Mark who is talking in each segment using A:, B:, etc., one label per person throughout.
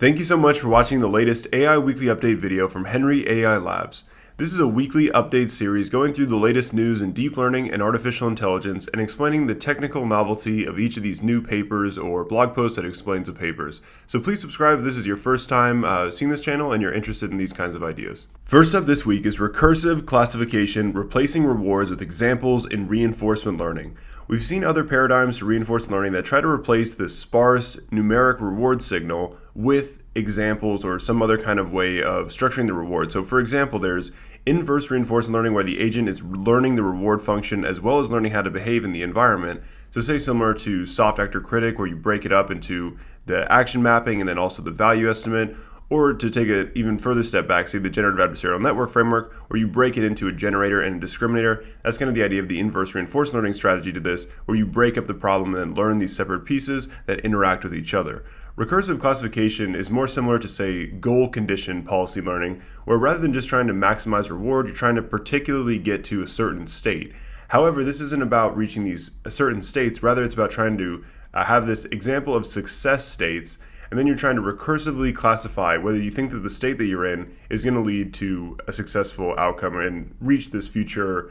A: Thank you so much for watching the latest AI Weekly Update video from Henry AI Labs. This is a weekly update series going through the latest news in deep learning and artificial intelligence and explaining the technical novelty of each of these new papers or blog posts that explains the papers. So please subscribe if this is your first time seeing this channel and you're interested in these kinds of ideas. First up this week is Recursive Classification, replacing rewards with examples in reinforcement learning. We've seen other paradigms to reinforcement learning that try to replace this sparse numeric reward signal with examples or some other kind of way of structuring the reward. So for example, there's inverse reinforcement learning where the agent is learning the reward function as well as learning how to behave in the environment. So say similar to soft actor critic where you break it up into the action mapping and then also the value estimate, or to take an even further step back, say the generative adversarial network framework, where you break it into a generator and a discriminator. That's kind of the idea of the inverse reinforcement learning strategy to this, where you break up the problem and then learn these separate pieces that interact with each other. Recursive classification is more similar to, say, goal condition policy learning, where rather than just trying to maximize reward, you're trying to particularly get to a certain state. However, this isn't about reaching these certain states, rather it's about trying to have this example of success states, and then you're trying to recursively classify whether you think that the state that you're in is going to lead to a successful outcome and reach this future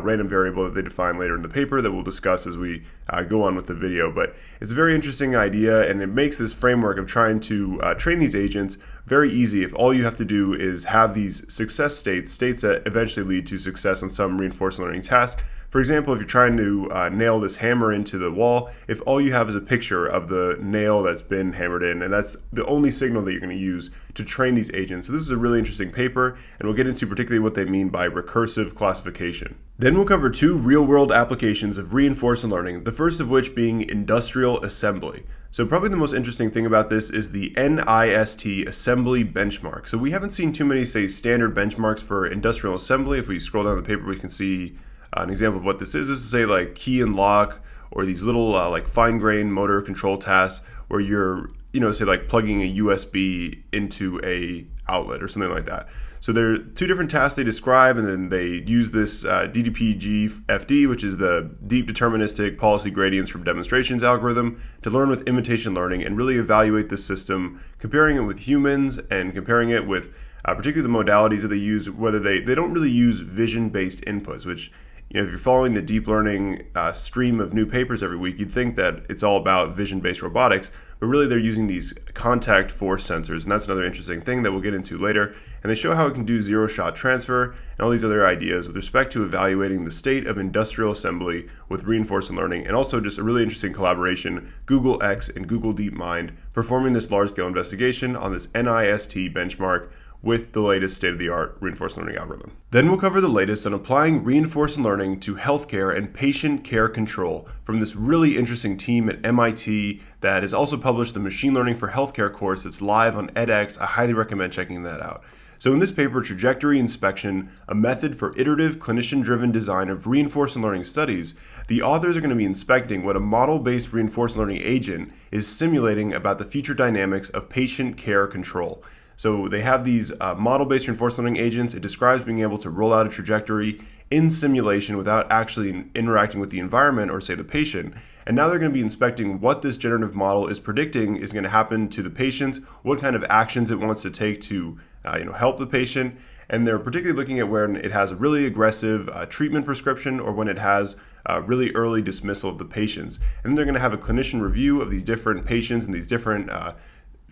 A: random variable that they define later in the paper that we'll discuss as we go on with the video. But it's a very interesting idea, and it makes this framework of trying to train these agents very easy if all you have to do is have these success states that eventually lead to success on some reinforcement learning task. For example, if you're trying to nail this hammer into the wall, if all you have is a picture of the nail that's been hammered in, and that's the only signal that you're going to use to train these agents. So this is a really interesting paper, and we'll get into particularly what they mean by recursive classification. Then we'll cover two real-world applications of reinforcement learning, the first of which being industrial assembly. So probably the most interesting thing about this is the NIST assembly benchmark. So we haven't seen too many, say, standard benchmarks for industrial assembly. If we scroll down the paper, we can see an example of what this is. This is, say, like key and lock, or these little like fine-grained motor control tasks where you're, say like plugging a USB into a outlet or something like that. So there are two different tasks they describe, and then they use this DDPGFD, which is the deep deterministic policy gradients from demonstrations algorithm, to learn with imitation learning and really evaluate the system, comparing it with humans and comparing it with particularly the modalities that they use, whether they don't really use vision-based inputs, which, if you're following the deep learning stream of new papers every week, you'd think that it's all about vision-based robotics, but really they're using these contact force sensors, and that's another interesting thing that we'll get into later. And they show how it can do zero-shot transfer and all these other ideas with respect to evaluating the state of industrial assembly with reinforcement learning, and also just a really interesting collaboration, Google X and Google DeepMind, performing this large-scale investigation on this NIST benchmark with the latest state-of-the-art reinforcement learning algorithm. Then we'll cover the latest on applying reinforcement learning to healthcare and patient care control from this really interesting team at MIT that has also published the Machine Learning for Healthcare course that's live on edX. I highly recommend checking that out. So in this paper, Trajectory Inspection, a method for iterative clinician-driven design of reinforcement learning studies, the authors are going to be inspecting what a model-based reinforcement learning agent is simulating about the future dynamics of patient care control. So they have these model-based reinforcement learning agents. It describes being able to roll out a trajectory in simulation without actually interacting with the environment or, say, the patient. And now they're going to be inspecting what this generative model is predicting is going to happen to the patient, what kind of actions it wants to take to help the patient. And they're particularly looking at when it has a really aggressive treatment prescription or when it has really early dismissal of the patients. And then they're going to have a clinician review of these different patients and these different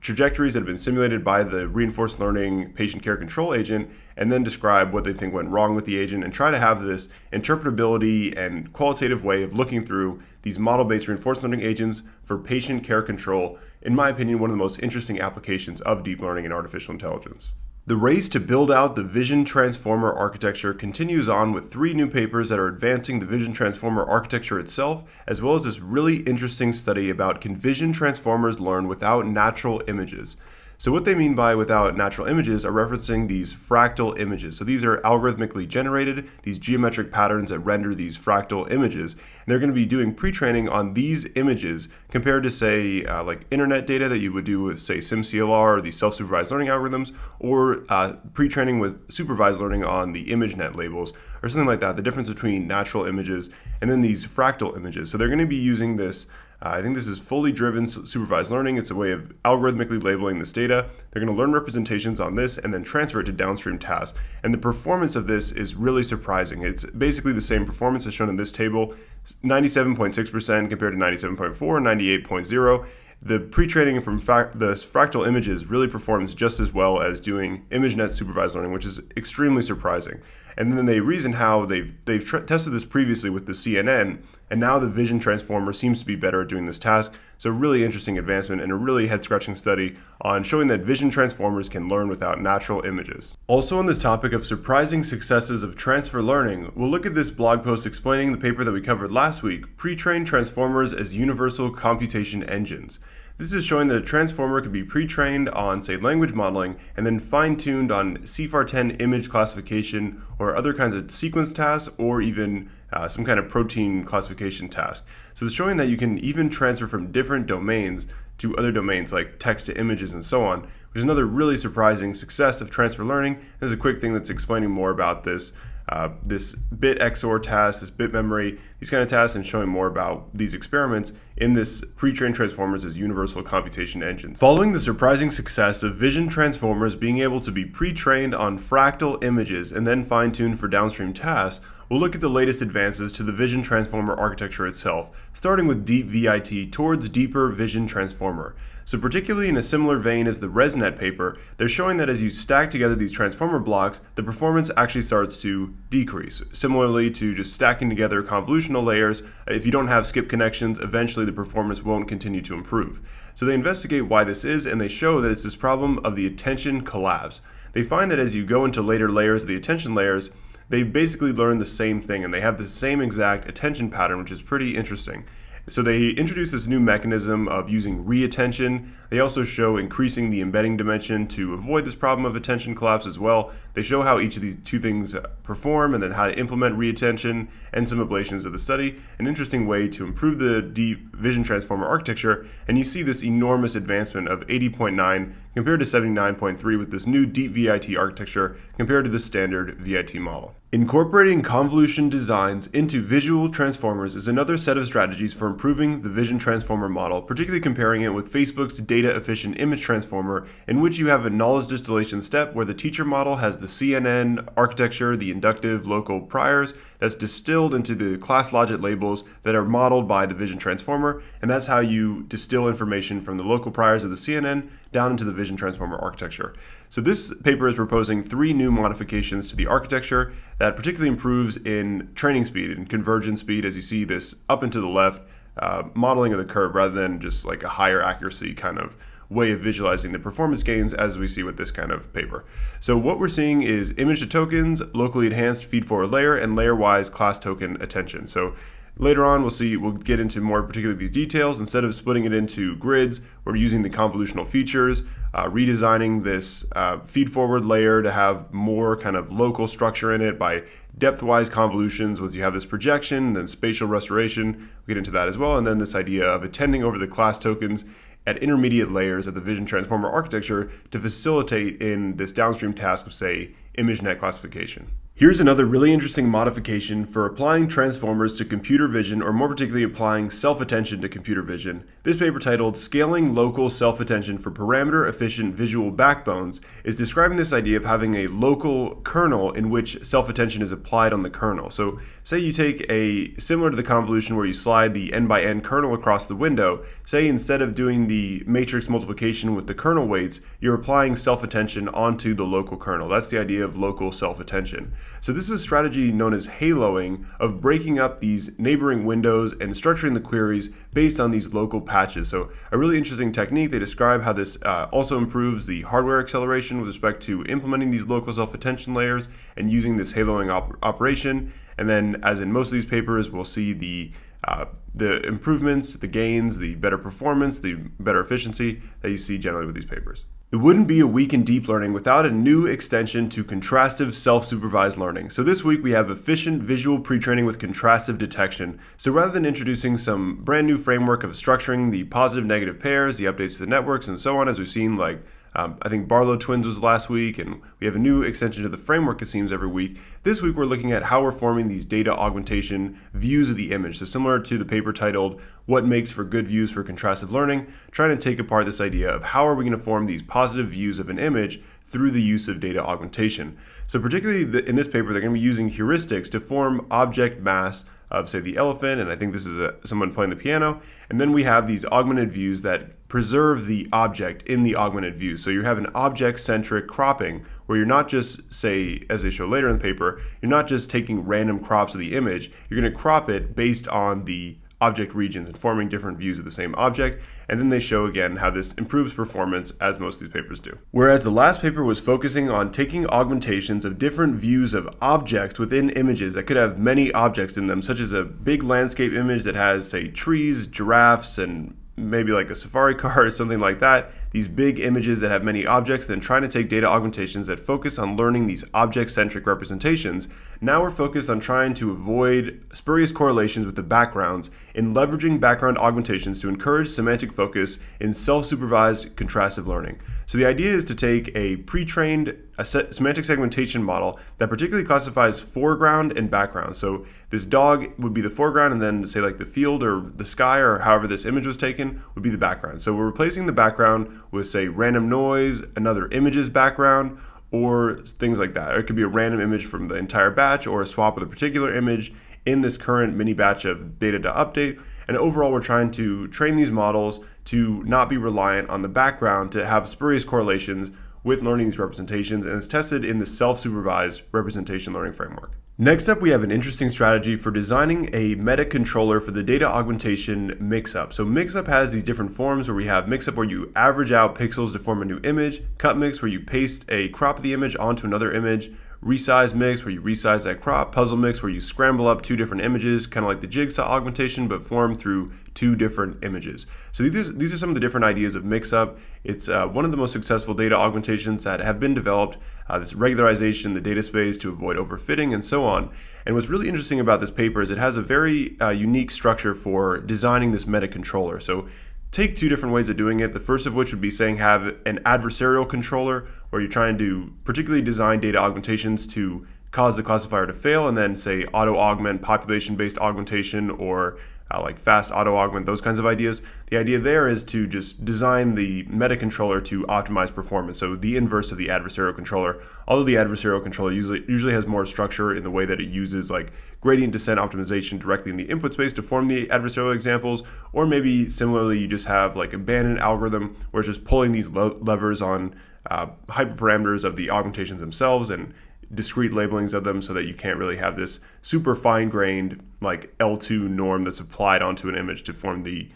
A: trajectories that have been simulated by the reinforcement learning patient care control agent, and then describe what they think went wrong with the agent and try to have this interpretability and qualitative way of looking through these model-based reinforcement learning agents for patient care control. In my opinion, one of the most interesting applications of deep learning and artificial intelligence. The race to build out the Vision Transformer architecture continues on with 3 new papers that are advancing the Vision Transformer architecture itself, as well as this really interesting study about can Vision Transformers learn without natural images. So what they mean by without natural images are referencing these fractal images. So these are algorithmically generated, these geometric patterns that render these fractal images. And they're going to be doing pre-training on these images compared to, say, like internet data that you would do with, say, SimCLR or these self-supervised learning algorithms, or pre-training with supervised learning on the ImageNet labels or something like that. The difference between natural images and then these fractal images. So they're going to be using this I think this is fully driven supervised learning. It's a way of algorithmically labeling this data. They're going to learn representations on this and then transfer it to downstream tasks. And the performance of this is really surprising. It's basically the same performance as shown in this table, 97.6% compared to 97.4 and 98.0. The pre-training from the fractal images really performs just as well as doing ImageNet supervised learning, which is extremely surprising. And then they reason how they've tested this previously with the CNN, and now the vision transformer seems to be better at doing this task. So really interesting advancement and a really head-scratching study on showing that vision transformers can learn without natural images. Also on this topic of surprising successes of transfer learning, we'll look at this blog post explaining the paper that we covered last week, Pre-trained Transformers as Universal Computation Engines. This is showing that a transformer could be pre-trained on, say, language modeling and then fine-tuned on CFAR10 image classification or other kinds of sequence tasks or even some kind of protein classification task. So it's showing that you can even transfer from different domains to other domains like text to images and so on, which is another really surprising success of transfer learning. There's a quick thing that's explaining more about this bit XOR task, this bit memory, these kind of tasks, and showing more about these experiments in this pre-trained transformers as universal computation engines. Following the surprising success of vision transformers being able to be pre-trained on fractal images and then fine-tuned for downstream tasks, we'll look at the latest advances to the vision transformer architecture itself, starting with DeepViT towards deeper vision transformer. So particularly in a similar vein as the ResNet paper, they're showing that as you stack together these transformer blocks, the performance actually starts to decrease. Similarly to just stacking together convolutional layers, if you don't have skip connections, eventually the performance won't continue to improve. So they investigate why this is, and they show that it's this problem of the attention collapse. They find that as you go into later layers of the attention layers, they basically learn the same thing and they have the same exact attention pattern, which is pretty interesting. So they introduce this new mechanism of using reattention. They also show increasing the embedding dimension to avoid this problem of attention collapse as well. They show how each of these two things perform and then how to implement reattention and some ablations of the study. An interesting way to improve the deep vision transformer architecture. And you see this enormous advancement of 80.9 compared to 79.3 with this new deep ViT architecture compared to the standard ViT model. Incorporating convolution designs into visual transformers is another set of strategies for improving the vision transformer model, particularly comparing it with Facebook's data-efficient image transformer, in which you have a knowledge distillation step where the teacher model has the CNN architecture, the inductive local priors, that's distilled into the class logic labels that are modeled by the vision transformer, and that's how you distill information from the local priors of the CNN down into the vision transformer architecture. So this paper is proposing 3 new modifications to the architecture that particularly improves in training speed and convergence speed, as you see this up and to the left modeling of the curve rather than just like a higher accuracy kind of way of visualizing the performance gains as we see with this kind of paper. So what we're seeing is image to tokens, locally enhanced feed-forward layer, and layer-wise class token attention. So later on, we'll get into more particularly these details. Instead of splitting it into grids, we're using the convolutional features, redesigning this feed-forward layer to have more kind of local structure in it by depth-wise convolutions. Once you have this projection, then spatial restoration, we'll get into that as well, and then this idea of attending over the class tokens at intermediate layers of the vision transformer architecture to facilitate in this downstream task of, say, ImageNet classification. Here's another really interesting modification for applying transformers to computer vision, or more particularly applying self-attention to computer vision. This paper, titled Scaling Local Self-Attention for Parameter-Efficient Visual Backbones, is describing this idea of having a local kernel in which self-attention is applied on the kernel. So say you take similar to the convolution where you slide the n by n kernel across the window, say instead of doing the matrix multiplication with the kernel weights, you're applying self-attention onto the local kernel. That's the idea of local self-attention. So this is a strategy known as haloing, of breaking up these neighboring windows and structuring the queries based on these local patches. So a really interesting technique. They describe how this also improves the hardware acceleration with respect to implementing these local self-attention layers and using this haloing operation. And then, as in most of these papers, we'll see the improvements, the gains, the better performance, the better efficiency that you see generally with these papers. It wouldn't be a week in deep learning without a new extension to contrastive self-supervised learning. So this week we have efficient visual pre-training with contrastive detection. So rather than introducing some brand new framework of structuring the positive-negative pairs, the updates to the networks, and so on, as we've seen like I think Barlow Twins was last week, and we have a new extension to the framework, it seems, every week. This week we're looking at how we're forming these data augmentation views of the image. So similar to the paper titled, What Makes for Good Views for Contrastive Learning, trying to take apart this idea of how are we going to form these positive views of an image through the use of data augmentation. So particularly in this paper, they're going to be using heuristics to form object mass of, say, the elephant, and I think this is someone playing the piano, and then we have these augmented views that preserve the object in the augmented view. So you have an object-centric cropping where you're not just, say, as they show later in the paper, you're not just taking random crops of the image, you're going to crop it based on the object regions and forming different views of the same object, and then they show again how this improves performance, as most of these papers do. Whereas the last paper was focusing on taking augmentations of different views of objects within images that could have many objects in them, such as a big landscape image that has, say, trees, giraffes, and maybe like a safari car or something like that, these big images that have many objects, then trying to take data augmentations that focus on learning these object-centric representations. Now we're focused on trying to avoid spurious correlations with the backgrounds in leveraging background augmentations to encourage semantic focus in self-supervised contrastive learning. So the idea is to take a pre-trained semantic segmentation model that particularly classifies foreground and background. So this dog would be the foreground, and then say like the field or the sky or however this image was taken would be the background. So we're replacing the background with, say, random noise, another image's background, or things like that. Or it could be a random image from the entire batch or a swap with a particular image in this current mini batch of data to update. And overall, we're trying to train these models to not be reliant on the background to have spurious correlations with learning these representations, and it's tested in the self-supervised representation learning framework. Next up, we have an interesting strategy for designing a meta controller for the data augmentation mix-up. So mix-up has these different forms where we have mix-up where you average out pixels to form a new image, cut mix where you paste a crop of the image onto another image, resize mix where you resize that crop, puzzle mix where you scramble up two different images, kind of like the jigsaw augmentation, but formed through two different images. So these are some of the different ideas of mix-up. It's one of the most successful data augmentations that have been developed, this regularization in the data space to avoid overfitting and so on. And what's really interesting about this paper is it has a very unique structure for designing this meta controller. So take two different ways of doing it. The first of which would be saying have an adversarial controller where you're trying to particularly design data augmentations to cause the classifier to fail, and then say auto-augment, population-based augmentation, or like fast auto-augment, those kinds of ideas. The idea there is to just design the meta controller to optimize performance, so the inverse of the adversarial controller. Although the adversarial controller usually has more structure in the way that it uses like gradient descent optimization directly in the input space to form the adversarial examples, or maybe similarly you just have like a bandit algorithm where it's just pulling these levers on hyperparameters of the augmentations themselves and discrete labelings of them so that you can't really have this super fine-grained like L2 norm that's applied onto an image to form the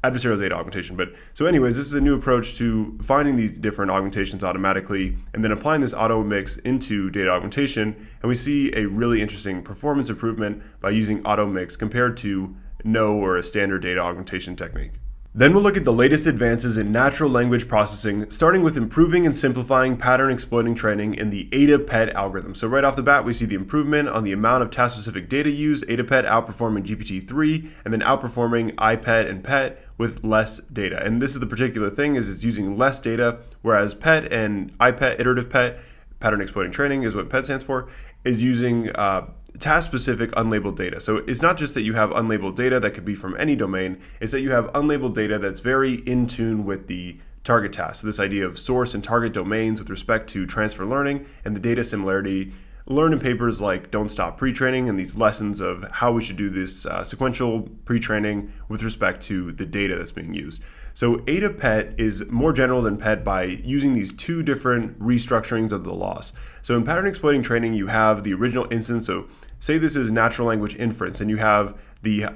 A: adversarial data augmentation. But so anyways, this is a new approach to finding these different augmentations automatically and then applying this AutoMix into data augmentation, and we see a really interesting performance improvement by using AutoMix compared to no or a standard data augmentation technique. Then we'll look at the latest advances in natural language processing, starting with improving and simplifying pattern exploiting training in the ADAPET algorithm. So right off the bat, we see the improvement on the amount of task-specific data used, ADAPET outperforming GPT-3, and then outperforming IPET and PET with less data. And this is the particular thing, is it's using less data, whereas PET and IPET, iterative PET, pattern exploiting training is what PET stands for, is using task-specific unlabeled data. So it's not just that you have unlabeled data that could be from any domain, it's that you have unlabeled data that's very in tune with the target task. So this idea of source and target domains with respect to transfer learning and the data similarity learned in papers like Don't Stop Pre-Training and these lessons of how we should do this sequential pre-training with respect to the data that's being used. So ADAPET is more general than PET by using these two different restructurings of the loss. So in pattern exploiting training, you have the original instance. So say this is natural language inference, and you have the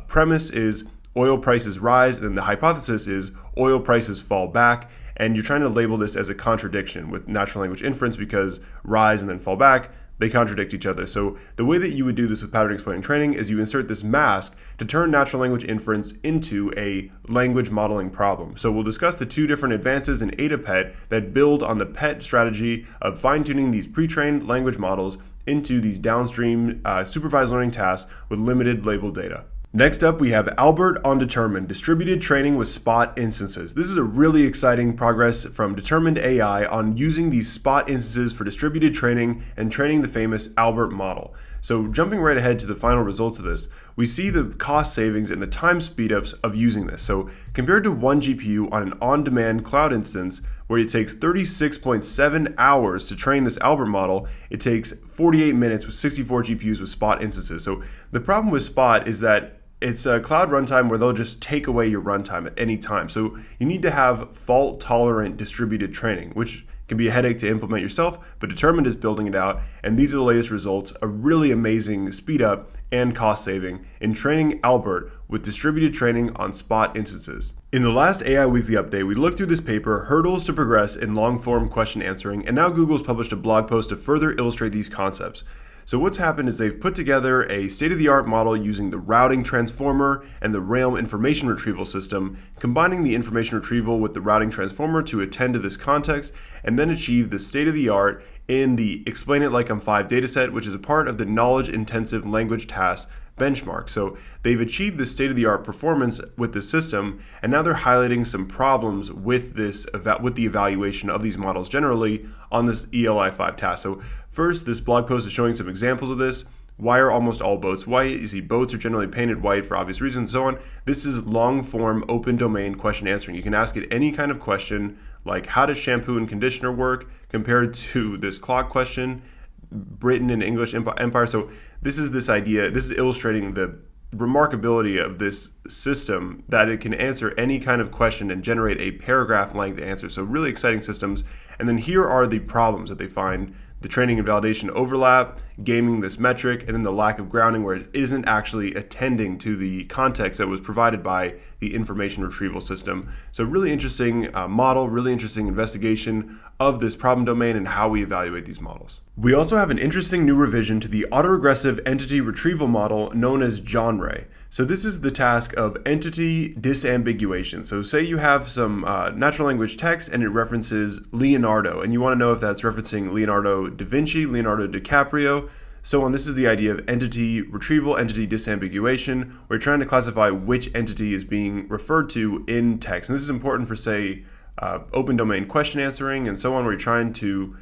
A: premise is oil prices rise, and then the hypothesis is oil prices fall back, and you're trying to label this as a contradiction with natural language inference because rise and then fall back, they contradict each other. So the way that you would do this with pattern exploiting training is you insert this mask to turn natural language inference into a language modeling problem. So we'll discuss the two different advances in ADAPET that build on the PET strategy of fine-tuning these pre-trained language models into these downstream supervised learning tasks with limited labeled data. Next up, we have Albert on Determined, distributed training with spot instances. This is a really exciting progress from Determined AI on using these spot instances for distributed training and training the famous Albert model. So jumping right ahead to the final results of this, we see the cost savings and the time speedups of using this. So compared to one GPU on an on-demand cloud instance, where it takes 36.7 hours to train this Albert model, it takes 48 minutes with 64 GPUs with spot instances. So the problem with spot is that it's a cloud runtime where they'll just take away your runtime at any time. So you need to have fault-tolerant distributed training, which can be a headache to implement yourself, but Determined is building it out, and these are the latest results, a really amazing speed up and cost saving in training Albert with distributed training on spot instances. In the last AI Weekly Update, we looked through this paper, Hurdles to Progress in Long-Form Question Answering, and now Google's published a blog post to further illustrate these concepts. So what's happened is they've put together a state-of-the-art model using the routing transformer and the Realm information retrieval system, combining the information retrieval with the routing transformer to attend to this context, and then achieve the state-of-the-art in the Explain It Like I'm 5 dataset, which is a part of the Knowledge-Intensive Language Task benchmark. So they've achieved this state-of-the-art performance with the system, and now they're highlighting some problems with with the evaluation of these models generally on this ELI5 task. So first, this blog post is showing some examples of this. Why are almost all boats white? You see, boats are generally painted white for obvious reasons and so on. This is long-form open domain question answering. You can ask it any kind of question, like how does shampoo and conditioner work, compared to this clock question, Britain and English Empire. So this is illustrating the remarkability of this system, that it can answer any kind of question and generate a paragraph length answer. So really exciting systems. And then here are the problems that they find: the training and validation overlap, gaming this metric, and then the lack of grounding where it isn't actually attending to the context that was provided by the information retrieval system. So really interesting model, really interesting investigation of this problem domain and how we evaluate these models. We also have an interesting new revision to the autoregressive entity retrieval model known as genre. So this is the task of entity disambiguation. So say you have some natural language text and it references Leonardo, and you want to know if that's referencing Leonardo da Vinci, Leonardo DiCaprio, so on. This is the idea of entity retrieval, entity disambiguation. We're trying to classify which entity is being referred to in text. And this is important for, say, open domain question answering and so on, where you're trying to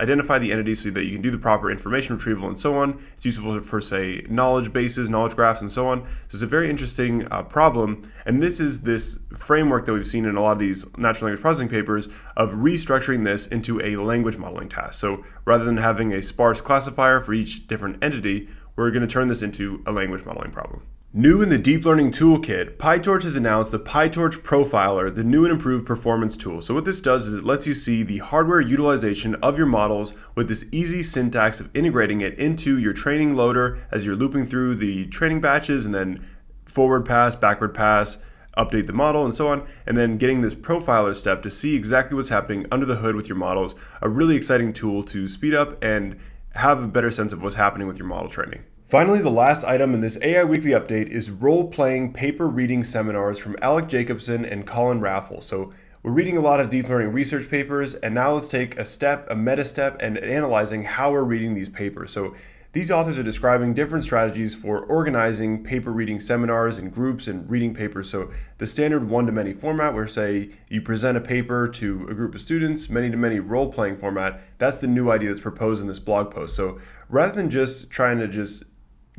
A: identify the entity so that you can do the proper information retrieval and so on. It's useful for, say, knowledge bases, knowledge graphs, and so on. So it's a very interesting problem. And this is this framework that we've seen in a lot of these natural language processing papers of restructuring this into a language modeling task. So rather than having a sparse classifier for each different entity, we're going to turn this into a language modeling problem. New in the Deep Learning Toolkit, PyTorch has announced the PyTorch Profiler, the new and improved performance tool. So what this does is it lets you see the hardware utilization of your models with this easy syntax of integrating it into your training loader as you're looping through the training batches, and then forward pass, backward pass, update the model, and so on, and then getting this profiler step to see exactly what's happening under the hood with your models. A really exciting tool to speed up and have a better sense of what's happening with your model training. Finally, the last item in this AI Weekly Update is role-playing paper reading seminars from Alec Jacobson and Colin Raffel. So we're reading a lot of deep learning research papers, and now let's take a meta step, and analyzing how we're reading these papers. So these authors are describing different strategies for organizing paper reading seminars and groups and reading papers. So the standard one-to-many format, where, say, you present a paper to a group of students, many-to-many role-playing format, that's the new idea that's proposed in this blog post. So rather than just trying to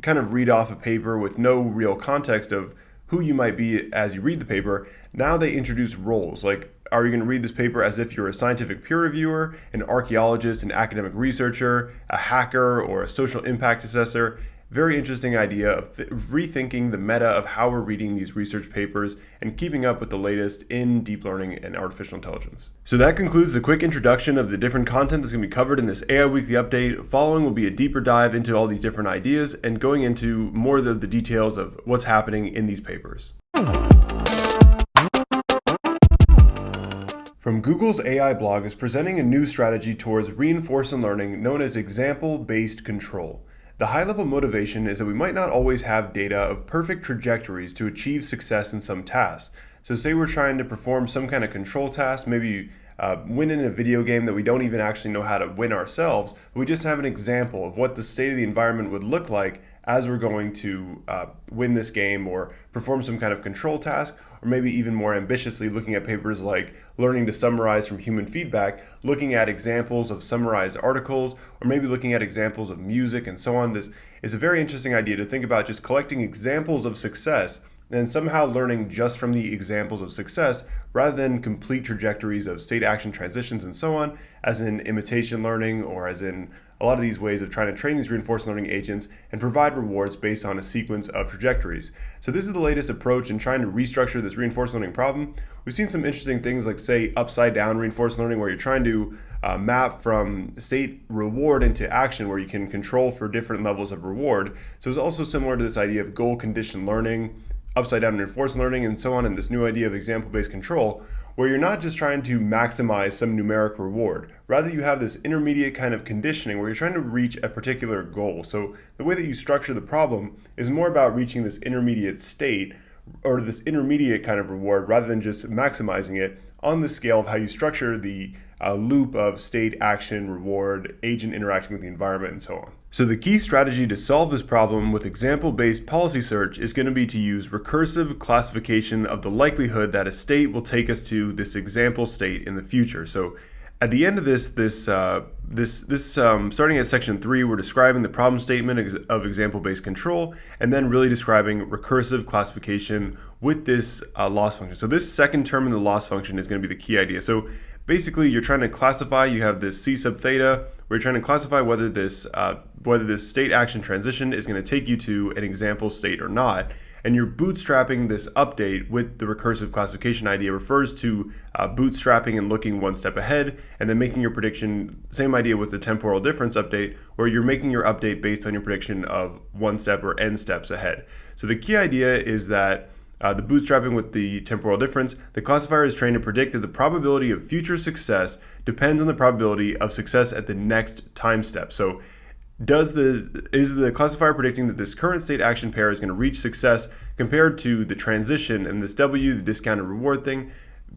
A: kind of read off a paper with no real context of who you might be as you read the paper, now they introduce roles. Like, are you going to read this paper as if you're a scientific peer reviewer, an archaeologist, an academic researcher, a hacker, or a social impact assessor? Very interesting idea of rethinking the meta of how we're reading these research papers and keeping up with the latest in deep learning and artificial intelligence. So that concludes the quick introduction of the different content that's going to be covered in this AI Weekly Update. Following will be a deeper dive into all these different ideas and going into more of the details of what's happening in these papers. From Google's AI blog is presenting a new strategy towards reinforcement learning known as example-based control. The high-level motivation is that we might not always have data of perfect trajectories to achieve success in some tasks. So say we're trying to perform some kind of control task, maybe win in a video game that we don't even actually know how to win ourselves, but we just have an example of what the state of the environment would look like as we're going to win this game or perform some kind of control task, or maybe even more ambitiously looking at papers like learning to summarize from human feedback, looking at examples of summarized articles, or maybe looking at examples of music and so on. This is a very interesting idea to think about, just collecting examples of success and somehow learning just from the examples of success rather than complete trajectories of state action transitions and so on, as in imitation learning or as in a lot of these ways of trying to train these reinforcement learning agents and provide rewards based on a sequence of trajectories. So this is the latest approach in trying to restructure this reinforcement learning problem. We've seen some interesting things like, say, upside down reinforcement learning, where you're trying to map from state reward into action, where you can control for different levels of reward. So it's also similar to this idea of goal conditioned learning, upside down reinforcement learning, and so on, and this new idea of example-based control, where you're not just trying to maximize some numeric reward. Rather, you have this intermediate kind of conditioning where you're trying to reach a particular goal. So the way that you structure the problem is more about reaching this intermediate state, or this intermediate kind of reward, rather than just maximizing it on the scale of how you structure the loop of state, action, reward, agent interacting with the environment, and so on. So the key strategy to solve this problem with example-based policy search is going to be to use recursive classification of the likelihood that a state will take us to this example state in the future. So at the end of this starting at section 3, we're describing the problem statement of example-based control, and then really describing recursive classification with this loss function. So this second term in the loss function is going to be the key idea. So basically, you're trying to classify, you have this C sub theta, where you're trying to classify whether this state action transition is going to take you to an example state or not. And you're bootstrapping this update with the recursive classification idea. Refers to bootstrapping and looking one step ahead, and then making your prediction, same idea with the temporal difference update, where you're making your update based on your prediction of one step or n steps ahead. So the key idea is that the bootstrapping with the temporal difference, the classifier is trained to predict that the probability of future success depends on the probability of success at the next time step. So is the classifier predicting that this current state action pair is going to reach success compared to the transition and this W, the discounted reward thing,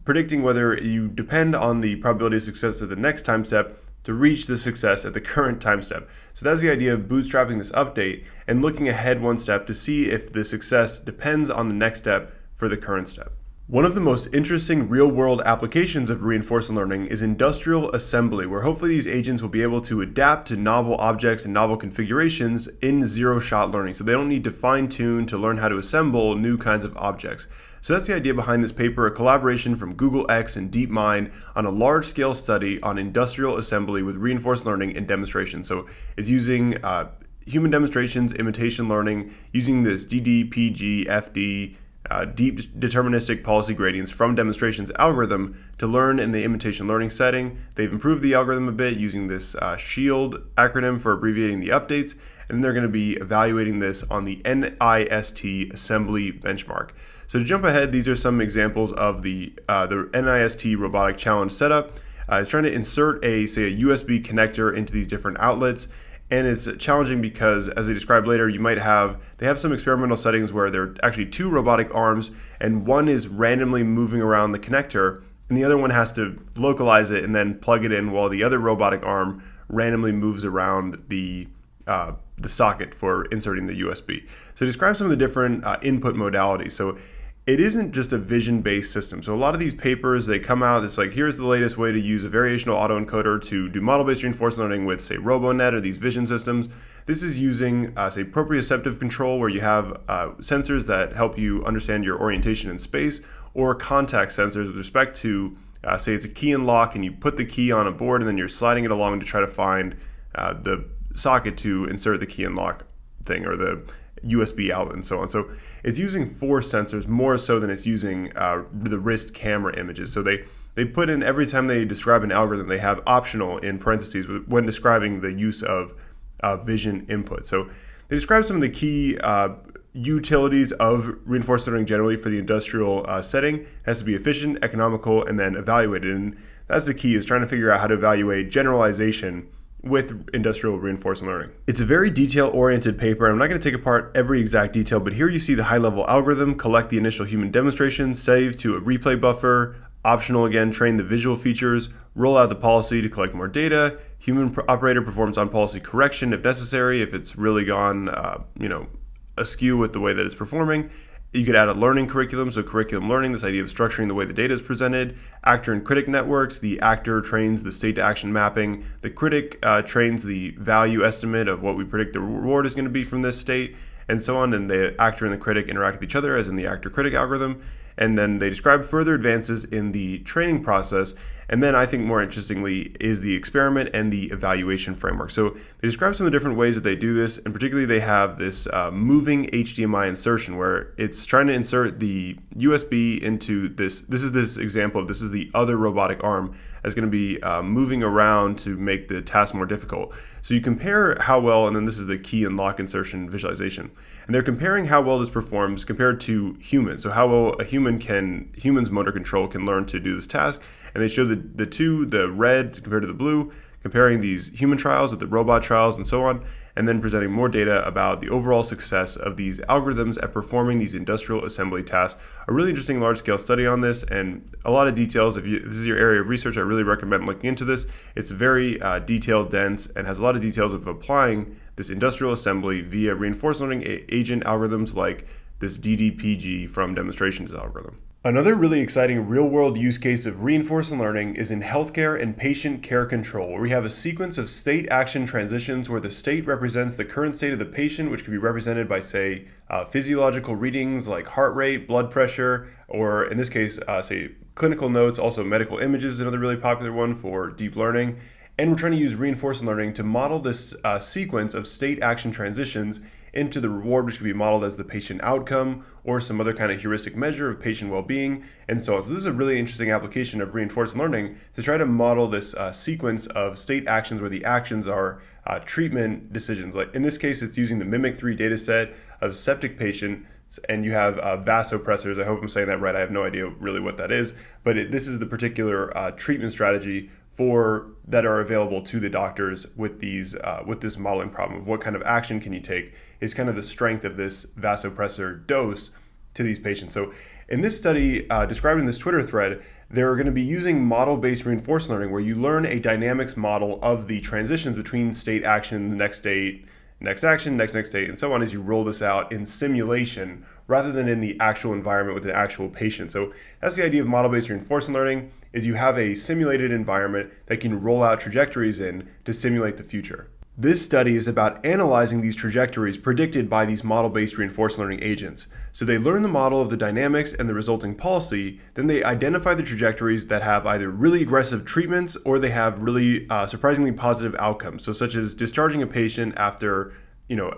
A: predicting whether you depend on the probability of success at the next time step to reach the success at the current time step. So that's the idea of bootstrapping this update and looking ahead one step to see if the success depends on the next step for the current step. One of the most interesting real-world applications of reinforcement learning is industrial assembly, where hopefully these agents will be able to adapt to novel objects and novel configurations in zero-shot learning. So they don't need to fine-tune to learn how to assemble new kinds of objects. So that's the idea behind this paper, a collaboration from Google X and DeepMind on a large-scale study on industrial assembly with reinforcement learning and demonstration. So it's using human demonstrations, imitation learning, using this DD, FD, deep deterministic policy gradients from demonstrations algorithm to learn in the imitation learning setting. They've improved the algorithm a bit using this SHIELD acronym for abbreviating the updates, and then they're going to be evaluating this on the NIST assembly benchmark. So to jump ahead, these are some examples of the NIST robotic challenge setup. It's trying to insert a USB connector into these different outlets. And it's challenging because, as they describe later, they have some experimental settings where there are actually two robotic arms, and one is randomly moving around the connector, and the other one has to localize it and then plug it in while the other robotic arm randomly moves around the socket for inserting the USB. So describe some of the different input modalities. So it isn't just a vision-based system. So a lot of these papers, they come out, it's like, here's the latest way to use a variational autoencoder to do model-based reinforcement learning with, say, RoboNet or these vision systems. This is using, say, proprioceptive control, where you have sensors that help you understand your orientation in space, or contact sensors with respect to, say, it's a key and lock, and you put the key on a board, and then you're sliding it along to try to find the socket to insert the key and lock thing, or the USB outlet and so on. So it's using force sensors more so than it's using the wrist camera images. So they put in, every time they describe an algorithm, they have optional in parentheses when describing the use of vision input. So they describe some of the key utilities of reinforcement learning generally for the industrial setting. It has to be efficient, economical, and then evaluated. And that's the key, is trying to figure out how to evaluate generalization with industrial reinforcement learning. It's a very detail-oriented paper, and I'm not going to take apart every exact detail, but here you see the high-level algorithm, collect the initial human demonstration, save to a replay buffer, optional again, train the visual features, roll out the policy to collect more data, human operator performs on-policy correction if necessary, if it's really gone askew with the way that it's performing. You could add a learning curriculum, so curriculum learning, this idea of structuring the way the data is presented. Actor and critic networks, the actor trains the state to action mapping. The critic trains the value estimate of what we predict the reward is going to be from this state, and so on. And the actor and the critic interact with each other, as in the actor-critic algorithm. And then they describe further advances in the training process. And then I think more interestingly is the experiment and the evaluation framework. So they describe some of the different ways that they do this, and particularly they have this moving HDMI insertion where it's trying to insert the USB into this. This is this example of this is the other robotic arm that's going to be moving around to make the task more difficult. So you compare how well, and then this is the key and lock insertion visualization. And they're comparing how well this performs compared to humans. So how well a human's motor control can learn to do this task. And they show the red compared to the blue, comparing these human trials with the robot trials and so on, and then presenting more data about the overall success of these algorithms at performing these industrial assembly tasks. A really interesting large-scale study on this, and a lot of details. If this is your area of research, I really recommend looking into this. It's very detailed, dense, and has a lot of details of applying this industrial assembly via reinforcement learning agent algorithms like this DDPG from demonstrations algorithm. Another really exciting real-world use case of reinforcement learning is in healthcare and patient care control, where we have a sequence of state action transitions where the state represents the current state of the patient, which can be represented by, say, physiological readings like heart rate, blood pressure, or in this case, say, clinical notes. Also, medical images is another really popular one for deep learning. And we're trying to use reinforcement learning to model this sequence of state action transitions into the reward, which could be modeled as the patient outcome or some other kind of heuristic measure of patient well-being, and so on. So this is a really interesting application of reinforcement learning to try to model this sequence of state actions where the actions are treatment decisions. Like in this case, it's using the Mimic3 data set of septic patient, and you have vasopressors. I hope I'm saying that right. I have no idea really what that is, but this is the particular treatment strategy that are available to the doctors with this modeling problem of what kind of action can you take is kind of the strength of this vasopressor dose to these patients. So in this study described in this Twitter thread, they're going to be using model-based reinforcement learning where you learn a dynamics model of the transitions between state action, the next state, next action, next state, and so on as you roll this out in simulation rather than in the actual environment with an actual patient. So that's the idea of model-based reinforcement learning, is you have a simulated environment that can roll out trajectories in to simulate the future. This study is about analyzing these trajectories predicted by these model-based reinforcement learning agents. So they learn the model of the dynamics and the resulting policy, then they identify the trajectories that have either really aggressive treatments or they have really surprisingly positive outcomes. So such as discharging a patient after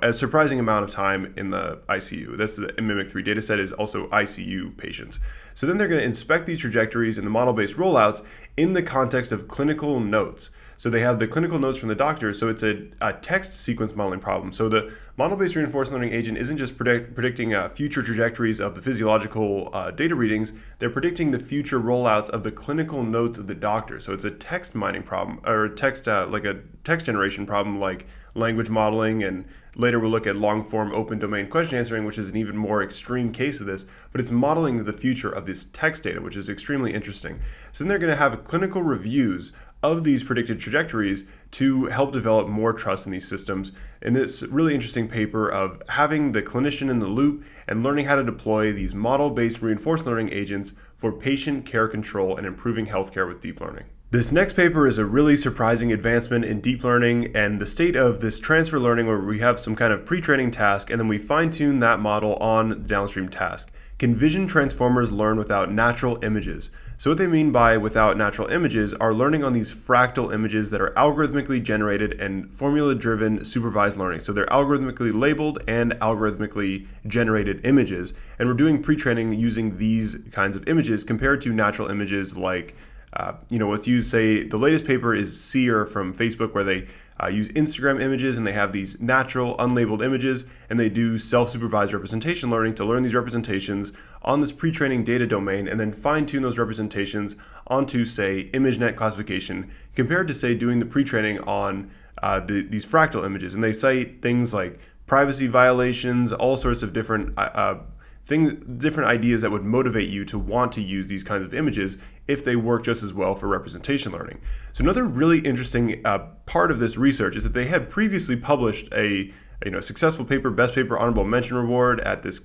A: a surprising amount of time in the ICU. That's the Mimic3 dataset is also ICU patients. So then they're going to inspect these trajectories in the model-based rollouts in the context of clinical notes. So they have the clinical notes from the doctor, so it's a text sequence modeling problem. So the model-based reinforcement learning agent isn't just predicting future trajectories of the physiological data readings, they're predicting the future rollouts of the clinical notes of the doctor. So it's a text mining problem, or like a text generation problem like language modeling, and later we'll look at long-form open domain question answering, which is an even more extreme case of this, but it's modeling the future of this text data, which is extremely interesting. So then they're going to have clinical reviews of these predicted trajectories to help develop more trust in these systems. In this really interesting paper of having the clinician in the loop and learning how to deploy these model-based reinforcement learning agents for patient care control and improving healthcare with deep learning. This next paper is a really surprising advancement in deep learning and the state of this transfer learning where we have some kind of pre-training task and then we fine-tune that model on the downstream task. Can vision transformers learn without natural images? So what they mean by without natural images are learning on these fractal images that are algorithmically generated and formula-driven supervised learning. So they're algorithmically labeled and algorithmically generated images. And we're doing pre-training using these kinds of images compared to natural images like let's use, say, the latest paper is Seer from Facebook, where they use Instagram images and they have these natural unlabeled images and they do self-supervised representation learning to learn these representations on this pre-training data domain and then fine-tune those representations onto, say, ImageNet classification compared to, say, doing the pre-training on these fractal images, and they cite things like privacy violations, all sorts of different different ideas that would motivate you to want to use these kinds of images if they work just as well for representation learning. So another really interesting part of this research is that they had previously published a successful paper, best paper honorable mention award at this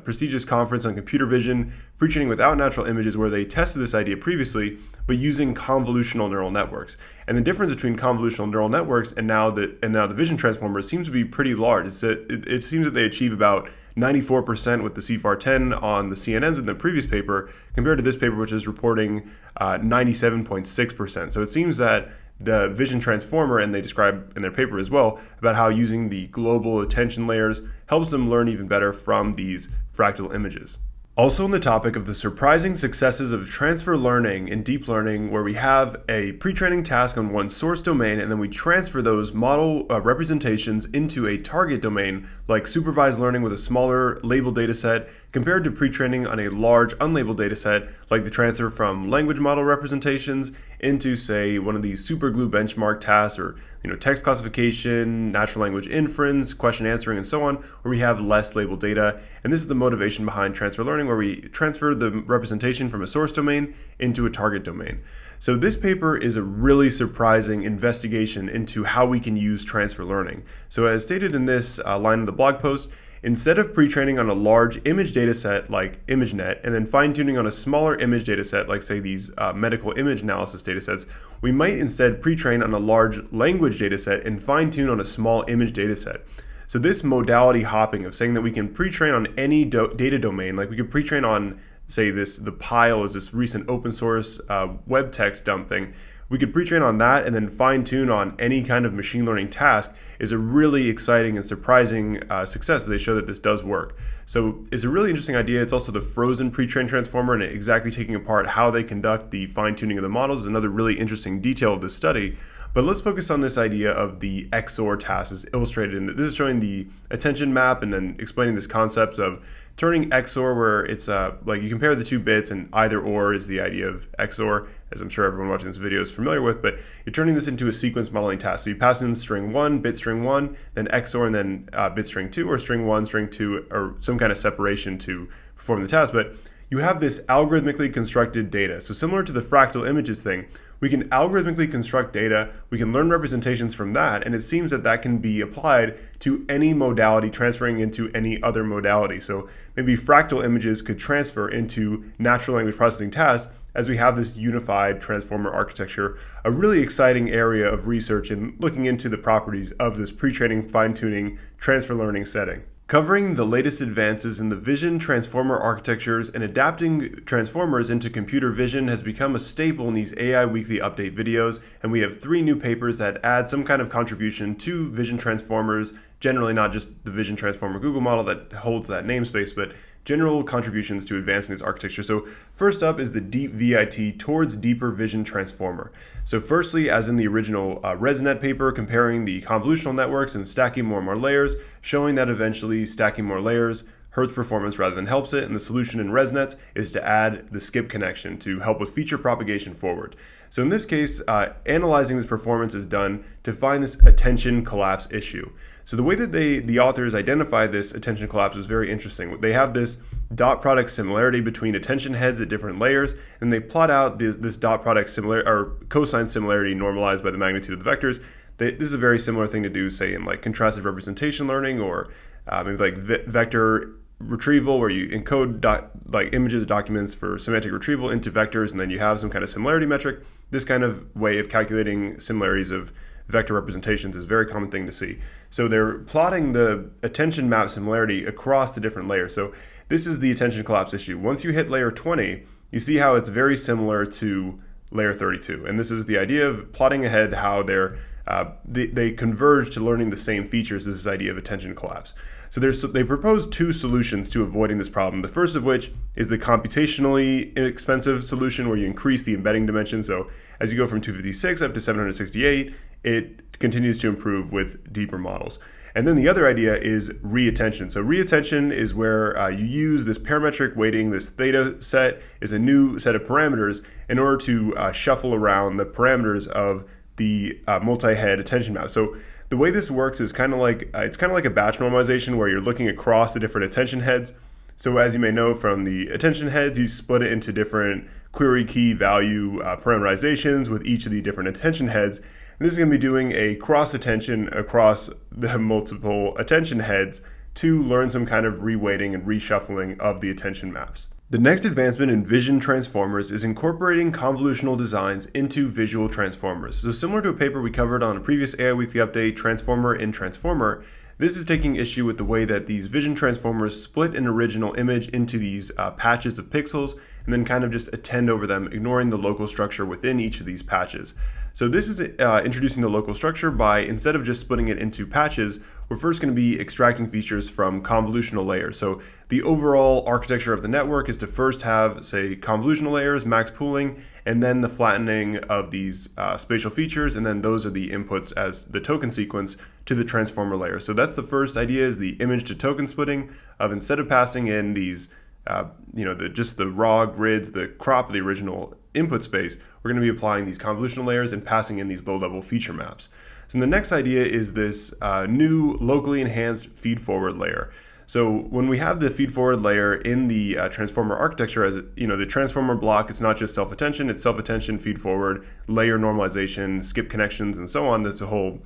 A: prestigious conference on computer vision, pre-training without natural images, where they tested this idea previously, but using convolutional neural networks. And the difference between convolutional neural networks and now the vision transformers seems to be pretty large. It seems that they achieve about 94% with the CFAR10 on the CNNs in the previous paper, compared to this paper, which is reporting 97.6%. So it seems that the vision transformer, and they describe in their paper as well, about how using the global attention layers helps them learn even better from these fractal images. Also on the topic of the surprising successes of transfer learning in deep learning, where we have a pre-training task on one source domain and then we transfer those model representations into a target domain, like supervised learning with a smaller labeled dataset, compared to pre-training on a large unlabeled dataset, like the transfer from language model representations into, say, one of these superglue benchmark tasks, or text classification, natural language inference, question answering, and so on, where we have less labeled data. And this is the motivation behind transfer learning, where we transfer the representation from a source domain into a target domain. So this paper is a really surprising investigation into how we can use transfer learning. So as stated in this line of the blog post, instead of pre-training on a large image dataset like ImageNet and then fine-tuning on a smaller image dataset like, say, these medical image analysis datasets, we might instead pre-train on a large language dataset and fine-tune on a small image dataset. So this modality hopping of saying that we can pre-train on any data domain, like we could pre-train on, say, the Pile is this recent open source web text dump thing. We could pre-train on that and then fine-tune on any kind of machine learning task, is a really exciting and surprising success. They show that this does work. So it's a really interesting idea. It's also the frozen pre-trained transformer, and exactly taking apart how they conduct the fine-tuning of the models is another really interesting detail of this study. But let's focus on this idea of the XOR task as illustrated in this is showing the attention map and then explaining this concept of turning XOR, where it's like you compare the two bits and either or is the idea of XOR, as I'm sure everyone watching this video is familiar with, but you're turning this into a sequence modeling task. So you pass in string 1, bit string 1, then XOR, and then bit string 2, or string 1, string 2, or some kind of separation to perform the task. But you have this algorithmically constructed data. So similar to the fractal images thing, we can algorithmically construct data, we can learn representations from that, and it seems that that can be applied to any modality, transferring into any other modality. So maybe fractal images could transfer into natural language processing tasks, as we have this unified transformer architecture, a really exciting area of research in looking into the properties of this pre-training, fine-tuning, transfer learning setting. Covering the latest advances in the vision transformer architectures and adapting transformers into computer vision has become a staple in these AI Weekly Update videos, and we have 3 new papers that add some kind of contribution to vision transformers, generally not just the vision transformer Google model that holds that namespace, but general contributions to advancing this architecture. So first up is the DeepViT towards deeper vision transformer. So firstly, as in the original ResNet paper, comparing the convolutional networks and stacking more and more layers, showing that eventually stacking more layers hurts performance rather than helps it, and the solution in ResNets is to add the skip connection to help with feature propagation forward. So in this case, analyzing this performance is done to find this attention collapse issue. So the way that the authors identify this attention collapse is very interesting. They have this dot product similarity between attention heads at different layers, and they plot out this dot product similarity or cosine similarity normalized by the magnitude of the vectors. This is a very similar thing to do, say, in like contrastive representation learning, or maybe like vector retrieval, where you encode like images, documents for semantic retrieval into vectors, and then you have some kind of similarity metric. This kind of way of calculating similarities of vector representations is a very common thing to see. So they're plotting the attention map similarity across the different layers. So this is the attention collapse issue. Once you hit layer 20, you see how it's very similar to layer 32. And this is the idea of plotting ahead how they converge to learning the same features as this idea of attention collapse. So they propose 2 solutions to avoiding this problem. The first of which is the computationally inexpensive solution, where you increase the embedding dimension. So as you go from 256 up to 768, it continues to improve with deeper models. And then the other idea is reattention. So reattention is where you use this parametric weighting. This theta set is a new set of parameters in order to shuffle around the parameters of the multi-head attention map. So the way this works is kind of like a batch normalization where you're looking across the different attention heads. So as you may know from the attention heads, you split it into different query key value parameterizations with each of the different attention heads. And this is going to be doing a cross attention across the multiple attention heads to learn some kind of reweighting and reshuffling of the attention maps. The next advancement in vision transformers is incorporating convolutional designs into visual transformers. So similar to a paper we covered on a previous AI Weekly Update, Transformer in Transformer, this is taking issue with the way that these vision transformers split an original image into these patches of pixels and then kind of just attend over them, ignoring the local structure within each of these patches. So this is introducing the local structure by, instead of just splitting it into patches, we're first going to be extracting features from convolutional layers. So the overall architecture of the network is to first have, say, convolutional layers, max pooling, and then the flattening of these spatial features, and then those are the inputs as the token sequence to the transformer layer. So that's the first idea, is the image to token splitting of, instead of passing in these just the raw grids, the crop of the original input space, we're going to be applying these convolutional layers and passing in these low-level feature maps. So the next idea is this new locally enhanced feed-forward layer. So when we have the feed-forward layer in the transformer architecture, as the transformer block, it's not just self-attention, it's self-attention, feed-forward, layer normalization, skip connections, and so on. That's a whole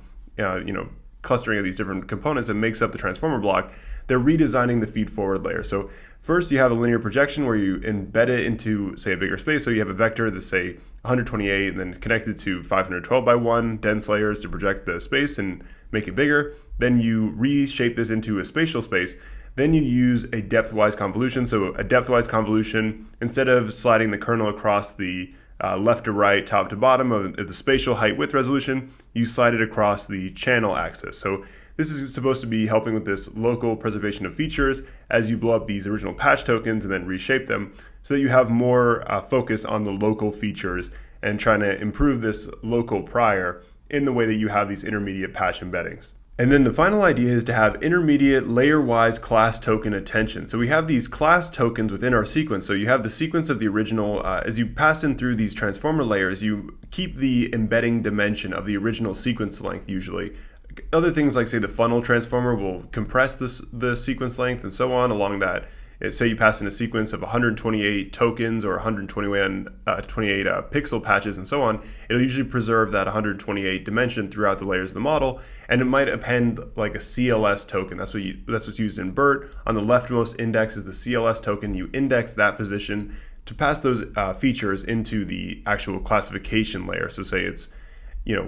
A: clustering of these different components that makes up the transformer block. They're redesigning the feed-forward layer. So first you have a linear projection where you embed it into, say, a bigger space. So you have a vector that's, say, 128 and then connected to 512 by 1 dense layers to project the space and make it bigger. Then you reshape this into a spatial space. Then you use a depth-wise convolution. So a depth-wise convolution, instead of sliding the kernel across the left to right, top to bottom of the spatial height width resolution, you slide it across the channel axis. So this is supposed to be helping with this local preservation of features as you blow up these original patch tokens and then reshape them, so that you have more focus on the local features and trying to improve this local prior in the way that you have these intermediate patch embeddings. And then the final idea is to have intermediate layer-wise class token attention. So we have these class tokens within our sequence. So you have the sequence of the original, as you pass in through these transformer layers, you keep the embedding dimension of the original sequence length usually. Other things like, say, the funnel transformer will compress the sequence length and so on along that. Say you pass in a sequence of 128 tokens or 128 pixel patches and so on, it'll usually preserve that 128 dimension throughout the layers of the model, and it might append like a CLS token. That's what's used in BERT. On the leftmost index is the CLS token. You index that position to pass those features into the actual classification layer. So say it's